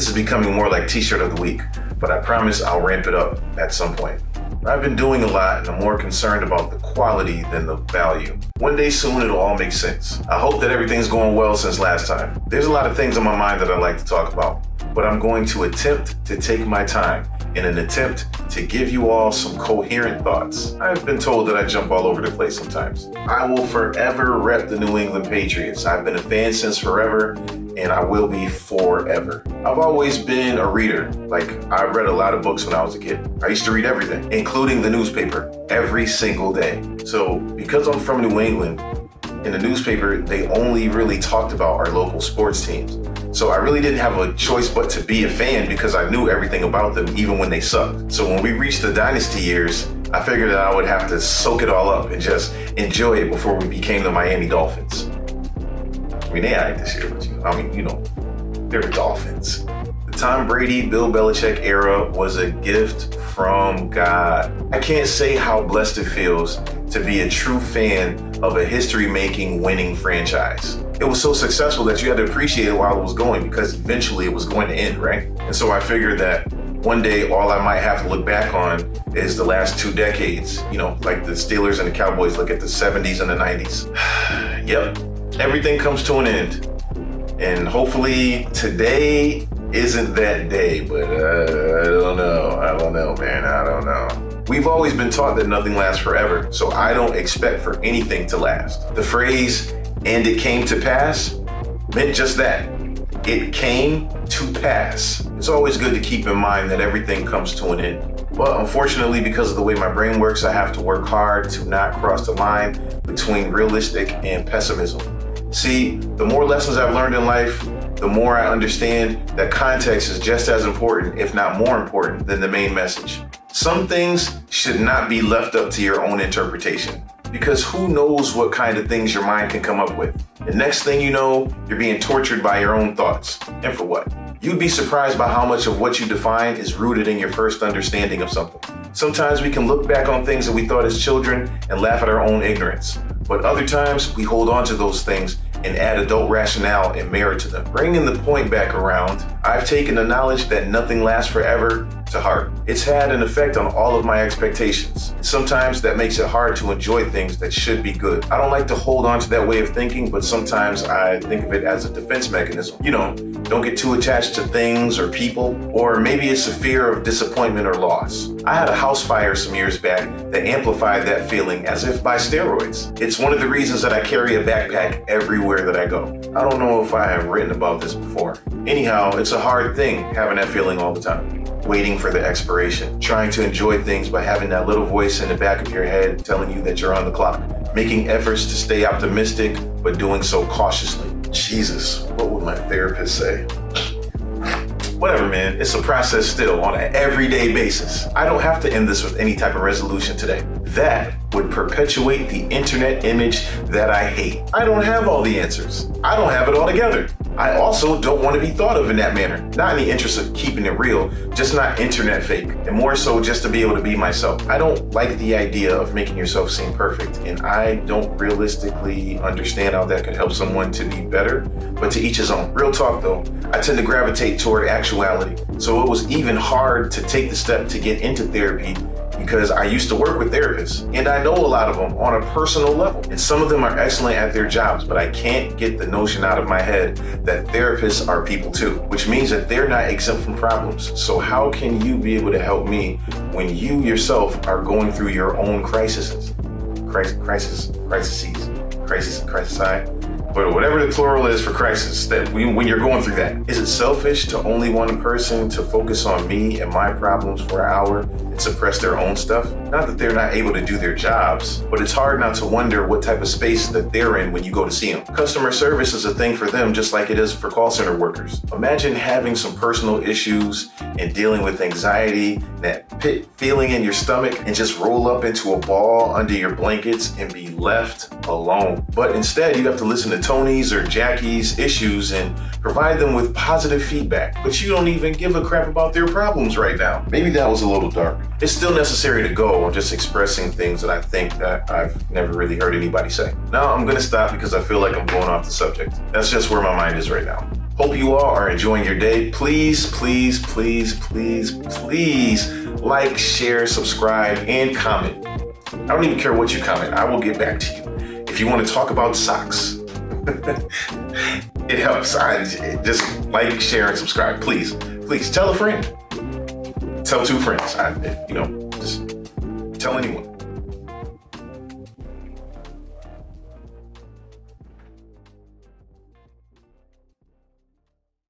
this is becoming more like t-shirt of the week, but I promise I'll ramp it up at some point. I've been doing a lot and I'm more concerned about the quality than the value. One day soon it'll all make sense. I hope that everything's going well since last time. There's a lot of things on my mind that I'd like to talk about, but I'm going to attempt to take my time in an attempt to give you all some coherent thoughts. I've been told that I jump all over the place sometimes. I will forever rep the New England Patriots. I've been a fan since forever, and I will be forever. I've always been a reader. I read a lot of books when I was a kid. I used to read everything, including the newspaper, every single day. So because I'm from New England, in the newspaper, they only really talked about our local sports teams. So I really didn't have a choice but to be a fan because I knew everything about them, even when they sucked. So when we reached the dynasty years, I figured that I would have to soak it all up and just enjoy it before we became the Miami Dolphins. I mean, they ain't this year, but they're the Dolphins. The Tom Brady, Bill Belichick era was a gift from God. I can't say how blessed it feels to be a true fan of a history-making winning franchise. It was so successful that you had to appreciate it while it was going because eventually it was going to end, right? And so I figured that one day all I might have to look back on is the last 2 decades, like the Steelers and the Cowboys look at the 70s and the 90s. Yep, everything comes to an end. And hopefully today isn't that day, but I don't know, man, I don't know. We've always been taught that nothing lasts forever, so I don't expect for anything to last. The phrase, "and it came to pass," meant just that. It came to pass. It's always good to keep in mind that everything comes to an end. But unfortunately, because of the way my brain works, I have to work hard to not cross the line between realistic and pessimism. See, the more lessons I've learned in life, the more I understand that context is just as important, if not more important, than the main message. Some things should not be left up to your own interpretation, because who knows what kind of things your mind can come up with. The next thing you know, you're being tortured by your own thoughts. And for what? You'd be surprised by how much of what you define is rooted in your first understanding of something. Sometimes we can look back on things that we thought as children and laugh at our own ignorance. But other times we hold on to those things and add adult rationale and merit to them. Bringing the point back around, I've taken the knowledge that nothing lasts forever to heart. It's had an effect on all of my expectations. Sometimes that makes it hard to enjoy things that should be good. I don't like to hold on to that way of thinking, but sometimes I think of it as a defense mechanism. Don't get too attached to things or people, or maybe it's a fear of disappointment or loss. I had a house fire some years back that amplified that feeling as if by steroids. It's one of the reasons that I carry a backpack everywhere that I go. I don't know if I have written about this before. Anyhow, it's a hard thing having that feeling all the time. Waiting for the expiration, trying to enjoy things by having that little voice in the back of your head telling you that you're on the clock, making efforts to stay optimistic, but doing so cautiously. Jesus, what would my therapist say? Whatever, man, it's a process still on an everyday basis. I don't have to end this with any type of resolution today. That would perpetuate the internet image that I hate. I don't have all the answers. I don't have it all together. I also don't want to be thought of in that manner. Not in the interest of keeping it real, just not internet fake, and more so just to be able to be myself. I don't like the idea of making yourself seem perfect, and I don't realistically understand how that could help someone to be better, but to each his own. Real talk though, I tend to gravitate toward actuality, so it was even hard to take the step to get into therapy because I used to work with therapists, and I know a lot of them on a personal level, and some of them are excellent at their jobs, but I can't get the notion out of my head that therapists are people too, which means that they're not exempt from problems. So how can you be able to help me when you yourself are going through your own crises? But whatever the plural is for crisis, that when you're going through that, is it selfish to only one person to focus on me and my problems for an hour and suppress their own stuff? Not that they're not able to do their jobs, but it's hard not to wonder what type of space that they're in when you go to see them. Customer service is a thing for them just like it is for call center workers. Imagine having some personal issues and dealing with anxiety, that pit feeling in your stomach, and just roll up into a ball under your blankets and be left alone. But instead, you have to listen to Tony's or Jackie's issues and provide them with positive feedback, but you don't even give a crap about their problems right now. Maybe that was a little dark. It's still necessary to go on just expressing things that I think that I've never really heard anybody say. Now I'm gonna stop because I feel like I'm going off the subject. That's just where my mind is right now. Hope you all are enjoying your day. Please, please, please, please, please like, share, subscribe, and comment. I don't even care what you comment. I will get back to you. If you want to talk about socks, it helps. Just like, share, and subscribe. Please, please tell a friend. Tell two friends. Just tell anyone.